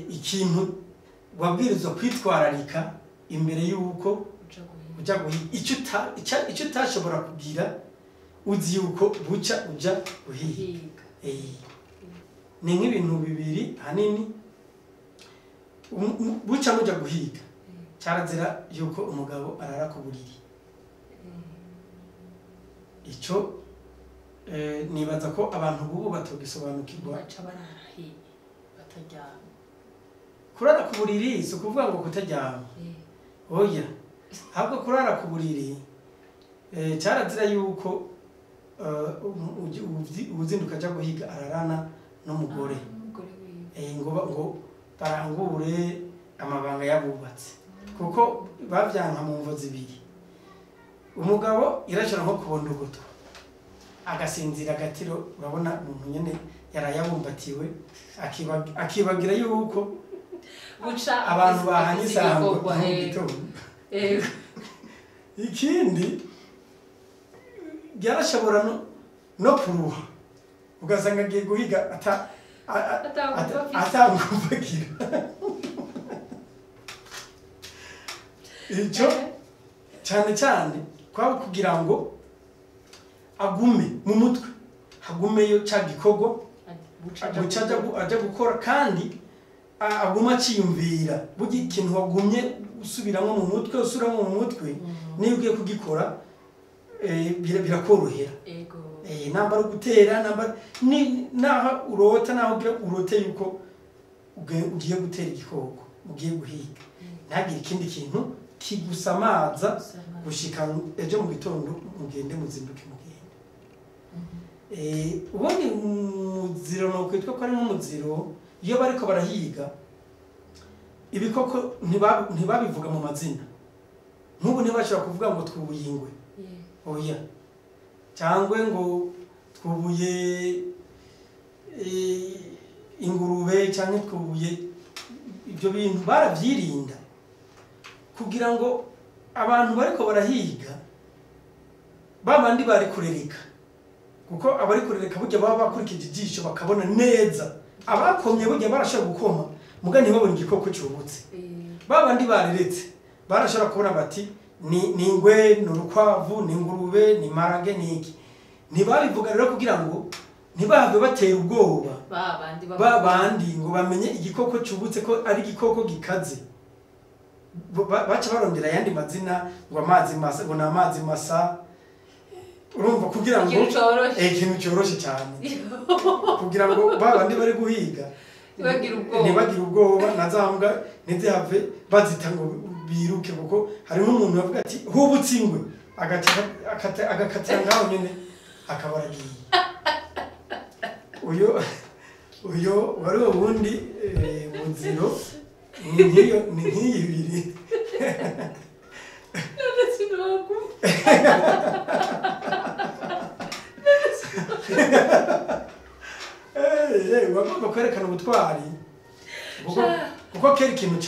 ikintu wabwirizwa kwitwararika imbere yuko uja guhiga icyo utashobora kugira uzi yuko buca uja guhiga ni nk'ibintu bibiri hanini buca muja guhiga cyarazira yuko umugabo arara ku buriri icyo nibaza ko abantu bubu batogisobanukirwa kurara ku buriri si ukuvuga ngo kutaryama oya ahubwo kurara ku buriri cyarazira yuko ubuzinduka ajya guhiga ararana n'umugore ngo barangure amabanga yabubatse kuko bavyanka mu mvo zibiri umugabo irashobora nko kubona ubuto agasinzira agatiro urabona umuntu nyene yarayabumbatiwe akibagira yuko buca abantu bahanye isango ikindi byarashobora no kuruha ugasanga agiye guhiga atangubagira icyo cyane cyane kwaba kugira ngo agume mu mutwe hagumeyo cya gikorwa ajya gukora kandi aguma aciyumvira burya ikintu wagumye usubiramo mu mutwe usubiramo mu mutwe niyo ugiye kugikora birakorohera nambara gutera nambara naho urota naho urote yuko ugiye gutera igikoko ugiye guhiga ntagire ikindi kintu kigusamaza gushika ejo mu gitondo mugende muzinduke mugende ubundi muziro no kwitwa ko ari nk'umuziro iyo bariko barahiga ibikoko ntibabivuga mu mazina nk'ubu ntibashobora kuvuga ngo twubuye ingwe oya cyangwa ngo twubuye ingurube cyangwa twubuye ibyo bintu baravyirinda kugira ngo abantu bariko barahiga babandi bari kurereka kuko abari kurereka burya baba bakurikije ijisho bakabona neza abakomye burya barashobora gukoma muga ntibabone igikoko cyubutse babandi bareretse barashobora kubona bati ni ingwe ni urukwavu ni ingurube ni marage ni iki ntibabivuga rero kugira ngo ntibahave batera ubwoba babandi ngo bamenye igikoko cyubutse ko ari igikoko gikaze baca barondera yandi mazina ngo amazi masa ngo namazi masa urumva kugira ngo ikintu cyoroshe cyane kugira ngo babandi bari guhiga ntibagira ubwoba nazambwa ntizihave bazita ngo biruke kuko hari nk'umuntu yavuga ati hubutse ingwe agakatira ngaho nyine akabaragiye uyo wari ubundi muziro ni nk'iyi biri wagomba kwerekana ubutwari kuko kera ikintu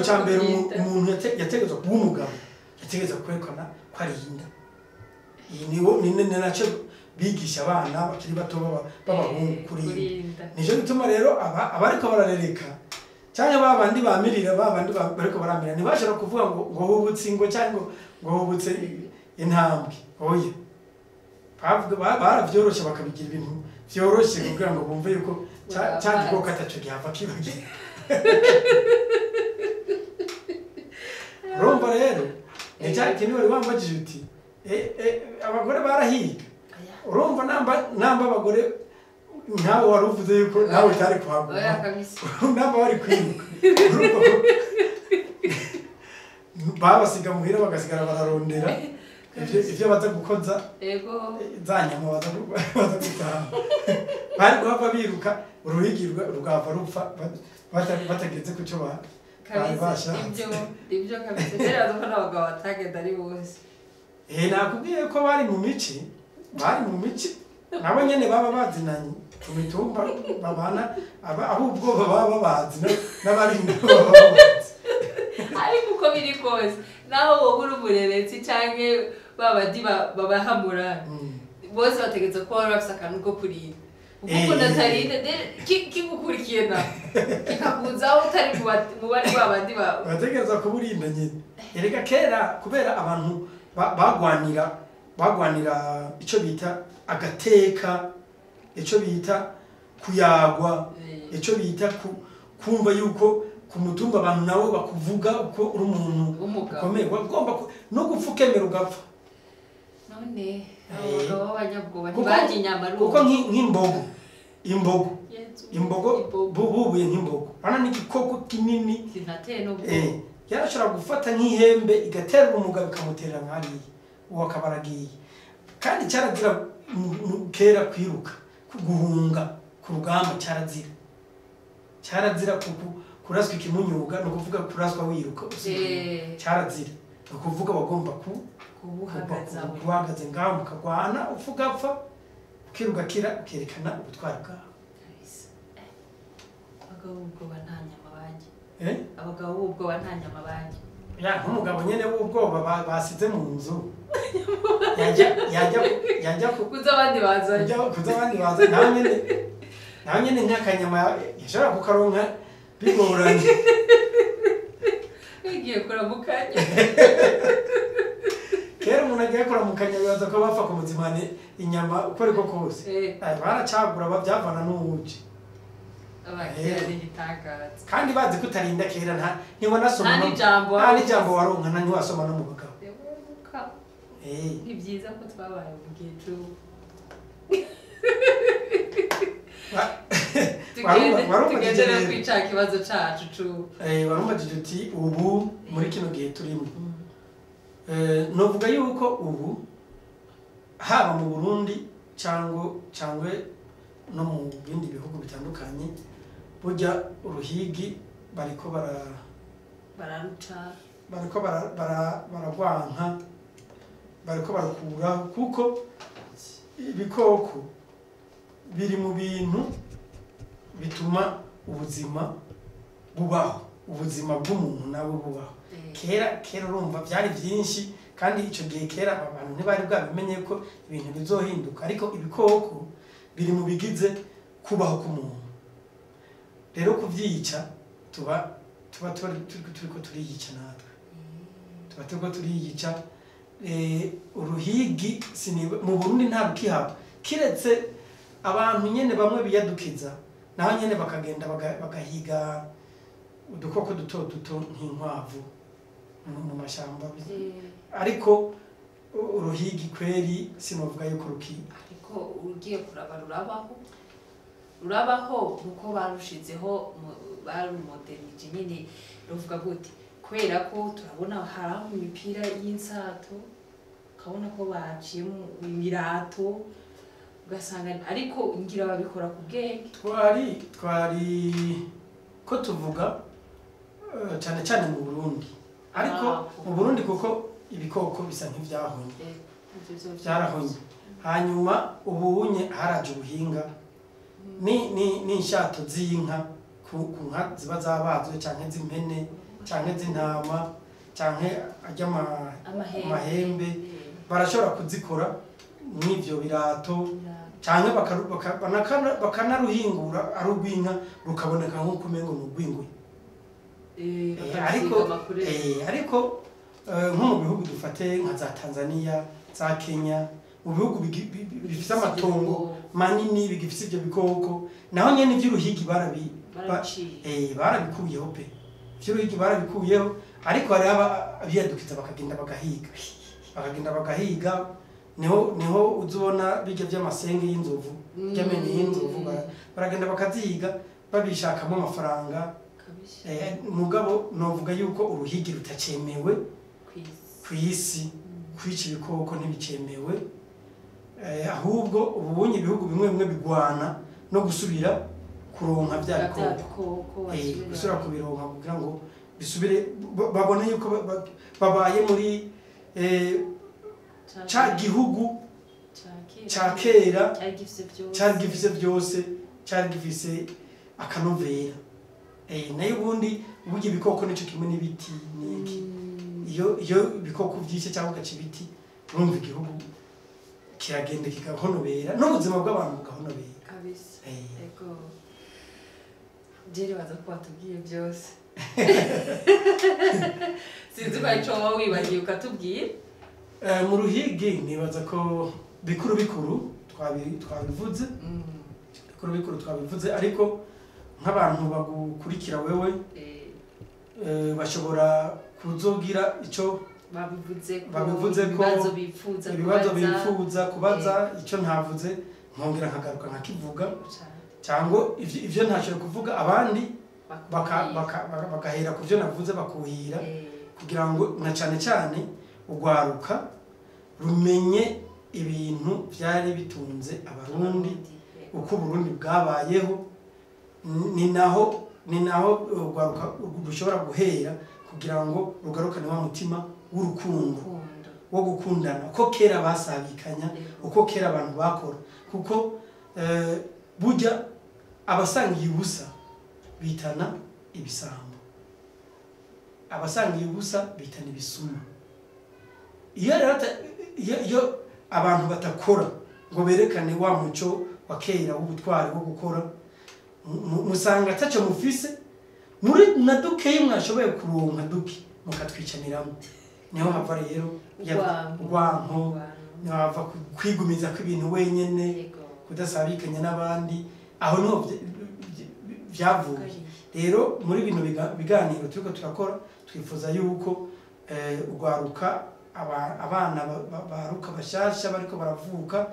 cya mbere umuntu yategetswe kuba umugabo yategetswe kwerekana ko ari inda ni nacyo bigisha abana bakiri bato b'abahungu kurinda nicyo gituma rero abariko bararereka cyangwa babandi bamirira babandi bariko baramira ntibashobora kuvuga ngo hubutse ingo cyangwa ngo hubutse intambwe oya baravyoroshe bakabigira ibintu vyoroshe kugira ngo bumve yuko cya gikoko ataco gihava kibagira urumva rero ni cya kintu wari wambagije uti abagore barahiga urumva namba abagore nkawe wari uvuze yuko nawe utari kuhaguma namba wari kwiruka babasiga muhira bagasigara bararondera ivyo baza gukoza za nyama baza gutaha bari guhava biruka uruhigirwa rugava rupfa batageze ku cyo bari bashatse ibyo kabisa rero ko n'abagabo batagenda ari bose nakubwiye ko bari mu mici nabo nyene baba bazinanye ku mitumba babana aho ubwoba baba bazi n'abarinda baba bazi ariko uko biri kose naho wowe uri umureretse canke babadi babahamura bose bategetse ko bari bafise akantu ko kurinda kuko natarinde kigukurikiye na kikakuzaho utari mu bari babandi bawe bategereza kuburinda nyine erega kera kubera abantu bagwanira ico bita agateka ico bita kuyagwa ico bita kumva yuko ku mutumba abantu nawe bakuvuga uko uri umuntu ukomeye ugomba no gupfukemera ugapfa none abagabo b'abanyabwoba ntibaje inyama kuko imbogo bubuye nk'imbogo bana n'igikoko kinini kinateye no yarashobora gufata nk'ihembe igatera umugabo ikamuterera nk'ariye uwo akabaragiye kandi cyarazira kera kwiruka guhunga ku rugamba cyarazira kuraswa ikimunyuga no kuvuga kuraswa wiruka cyarazira no kuvuga bagomba kubuhagaze ngaho mukagwana ufugapfa ukiruka kira ukerekana ubutwari bwawe abagabo ubwoba nta nyama banje abagabo ubwoba nta nyama banje nk'umugabo nyene w'ubwoba basize mu nzu yajya kuza abandi baza nawe nyene nk'akanyama yashobora kukaronka bigoranye igiye kuramukanya kera umuntu agiye kuramukanya bibaza ko bapfa kumuzimana inyama uko ariko kose baracagura bavyavana n'ubuki kandi bazi ko utarinda kera ntiwanasoma nta n'ijambo waronka ntiwasoma no mu bagabo ni byiza ko twabaye mu gihe c'ubu tugendera kwica ikibazo cacu c'ubu warumbajije uti ubu muri kino gihe turimo novuga yuko ubu haba mu Burundi cyangwa no mu bindi bihugu bitandukanye burya uruhigi bariko baragwanka bariko barakura kuko ibikoko biri mu bintu bituma ubuzima bubaho ubuzima bw'umuntu nawe bubaho kera urumva byari byinshi kandi ico gihe kera abantu ntibari bwabimenye ko ibintu bizohinduka ariko ibikoko biri mu bigize kubaho k'umuntu rero kuvyica tuba turiko turiyica natwe tuba turiko turiyica uruhigi mu Burundi nta rukihaba kiretse abantu nyene bamwe biyadukiza naho nyene bakagenda bagahiga udukoko duto nk'inkwavu mu mashamba ariko uruhigi kweri sinovuga yuko rukiba ariko ugiye kuraba rurabaho nuko barushizeho barumodernije nyine ruvuga gute kubera ko turabona haraho imipira y'insato ukabona ko baciye mu birato ugasanga ariko ngira babikora ku bwenge twari ko tuvuga cyane mu Burundi ariko mu Burundi kuko ibikoko bisa nk'ivyahonye byarahonye hanyuma ubunye haraje ubuhinga ni inshato z'inka ku nka ziba zabazwe canke z'impene canke z'intama canke ajya amahembe barashobora kuzikora n'ivyo birato canke bakanaruhingura ari urw'inka rukaboneka nk'uko umengo ni urw'ingwe ariko nko mu bihugu dufate nka za Tanzania za Kenya mu bihugu bifite amatongo manini bigifite ibyo bikoko naho nyene ivy'uruhigi barabikuyeho pe ivy'uruhigi barabikuyeho ariko hari abiyadukiza bakagenda bagahiga niho uzubona bijya by'amasenge y'inzovu by'amenyo y'inzovu baragenda bakazihiga babishakamo amafaranga mugabo novuga yuko uruhigi rutacemewe kw'isi kwica ibikoko ntibicemewe ahubwo ubunye ibihugu bimwe bigwana no gusubira kuronka bya bikoko gusubira kubironka kugira ngo bisubire babone yuko babaye muri ca gihugu ca kera cyari gifise byose cyari gifise akanovera nayo ubundi uburyo ibikoko nico kimwe n'ibiti n'iki iyo ibikoko byishe cyangwa gaca ibiti urumva igihugu kiragenda kigahonobera n'ubuzima bw'abantu bugahonobera kabisa ego jeri baza ko batubwiye byose sinzi ko ico wowe wibagiye ukatubwiye mu ruhigi nibaza ko bikuru twabivuze bikuru twabivuze ariko nk'abantu bagukurikira wewe bashobora kuzogira ico babivuze ko ibibazo bifuza kubaza icyo ntavuze nkongera nkagaruka nkakivuga cyangwa ivyo ntashobora kuvuga abandi bakahera ku byo navuze bakuhira kugira ngo na cyane ugwaruka rumenye ibintu byari bitunze abarundi uko Burundi bwabayeho ni naho ugwaruka rushobora guhera kugira ngo rugarukane wa mutima w'urukundo wo gukundana ko kera basabikanya uko kera abantu bakora kuko burya abasangiye ubusa bitana ibisambo abasangiye ubusa bitana ibisuma iyo abantu batakora ngo berekane wa muco wa kera w'ubutwari wo gukora musanga ataco mufise muri naduke mwashoboye kuronka duke mukatwicaniramo niho hava rero urwanko niho hava kwigumiza kw'ibintu wenyene kudasabikanya n'abandi aho niho vyavuye rero muri bino biganiro turiko turakora twifuza yuko ugwaruka abana baruka bashasha bariko baravuka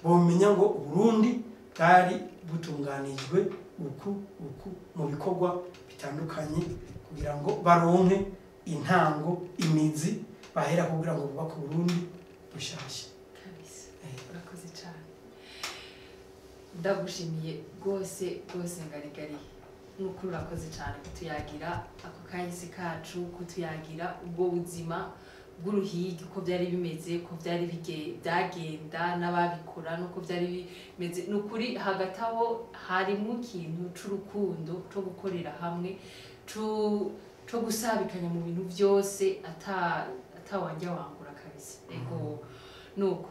bomenya ngo Burundi bwari butunganijwe uku mu bikorwa bitandukanye kugira ngo baronke intango imizi bahera kugira ngo bubake Burundi bushasha kabisa urakoze cyane ndagushimiye rwose ngarigari n'ukuri urakoze cyane kutuyagira ako kahise kacu kutuyagira ubwo buzima bw'uruhigi uko byari bimeze ko byari byagenda n'ababikora nuko byari bimeze n'ukuri hagati aho harimo ikintu c'urukundo cyo gukorera hamwe cyo gusabikanya mu bintu byose atawanja wangura kabisa ego nuko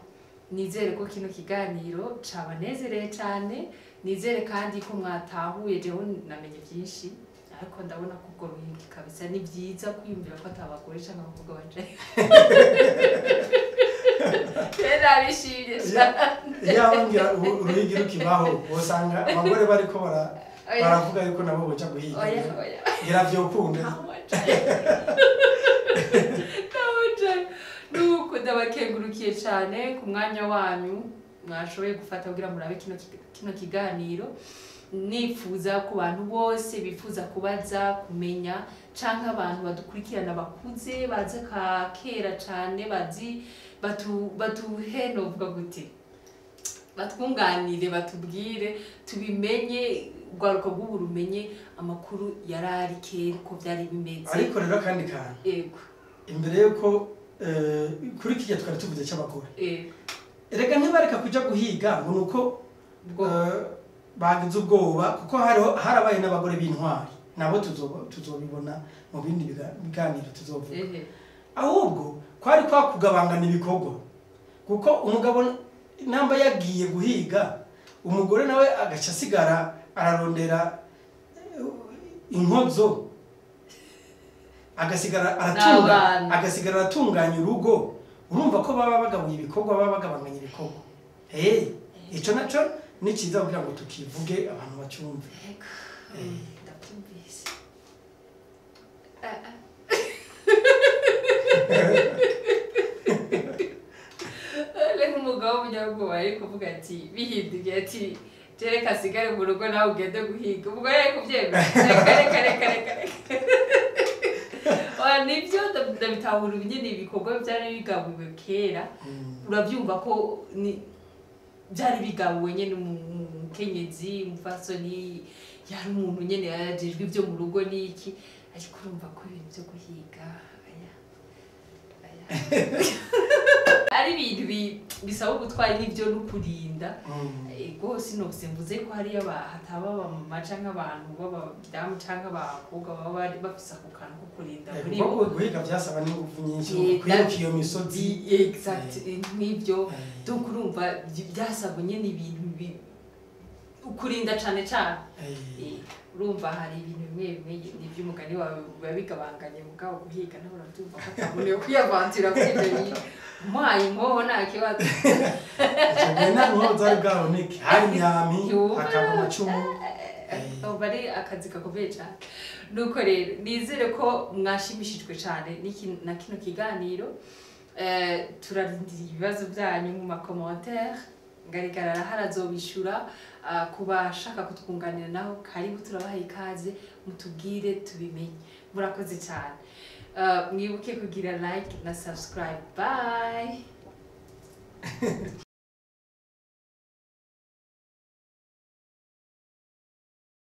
nizere ko kino kiganiro cabanezereye cyane nizere kandi ko mwatahuye jewe namenye byinshi ariko ndabona ko ubwo ruhigi kabisa ni byiza kwiyumvira ko atabagore cyangwa abakobwa baje kera bishimye yabangira uruhigi rukibaho usanga abagore bariko baravuga yuko nabo boca guhiga yaravyokunda nuko ndabakengurukiye cyane ku mwanya wanyu mwashoboye gufata kugira murabe kino kiganiro nifuza ku bantu bose bifuza kubaza kumenya canke abantu badukurikirana bakuze baza ka kera cyane bazi batuheno uvuga gute batwunganire batubwire tubimenye ugwaruka bw'uburumenye amakuru yarari kera ko byari bimeze ariko rero kandi kana yego imbere yuko kuri kijya twari tuvuze cy'abagore erega ntibareka kuja guhiga ngo nuko bagize ubwoba kuko harabaye n'abagore b'intwari nabo tuzobibona mu bindi biganiro tuzovuga ahubwo kwari kwakugabangana ibikorwa kuko umugabo namba yagiye guhiga umugore nawe agaca asigara ararondera inkozo agasigara aratunganya urugo urumva ko baba bagabuye ibikorwa baba bagabanganya ibikorwa ico naco ni cyiza kugira ngo tukivuge abantu bacyumve ndabyumvise reka umugabo w'umunyabwoba ari kuvuga ati bihinduye ati jereka asigare mu rugo nawe ugende guhiga umugore ari kubyemera reka nibyo ndabitahura nyine ibikorwa byari bigabuwe kera urabyumva ko byari bigabuwe nyine umukenyezi umufasoni yari umuntu nyine yarajejwe ibyo mu rugo n'iki ariko urumva ko ibintu byo guhiga ari ibintu bisaba ubutwari n'ibyo no kurinda rwose nose mvuze ko hariyo hataba abamama canke abantu b'abadamu canke abakobwa baba bafise ako kantu ko kurinda muri bo guhiga byasaba n'ingufu nyinshi kwiruka iyo misozi exact nk'ibyo donc urumva byasaba nyene ibintu ukurinda cane cane urumva hari ibintu bimwe bimwe n'ivy'umugani wawe biba bigabanganye mugabo guhiga naho uravyumva ko atamuntu yo kwiyavanzira kuri ivyo bintu umuhaye inkoho nta kibazo nta nkoho zari bwaboneke hari imyami hakaba amacumu uba ari akazi gakomeye cyane nuko rero nizere ko mwashimishijwe cyane na kino kiganiro turarindira ibibazo byanyu mu makomantere ngarigarara harazobishura ku bashaka kutwunganira naho karibu turabaha ikaze mutubwire tubimenye murakoze cyane mwibuke kugira like na subscribe bye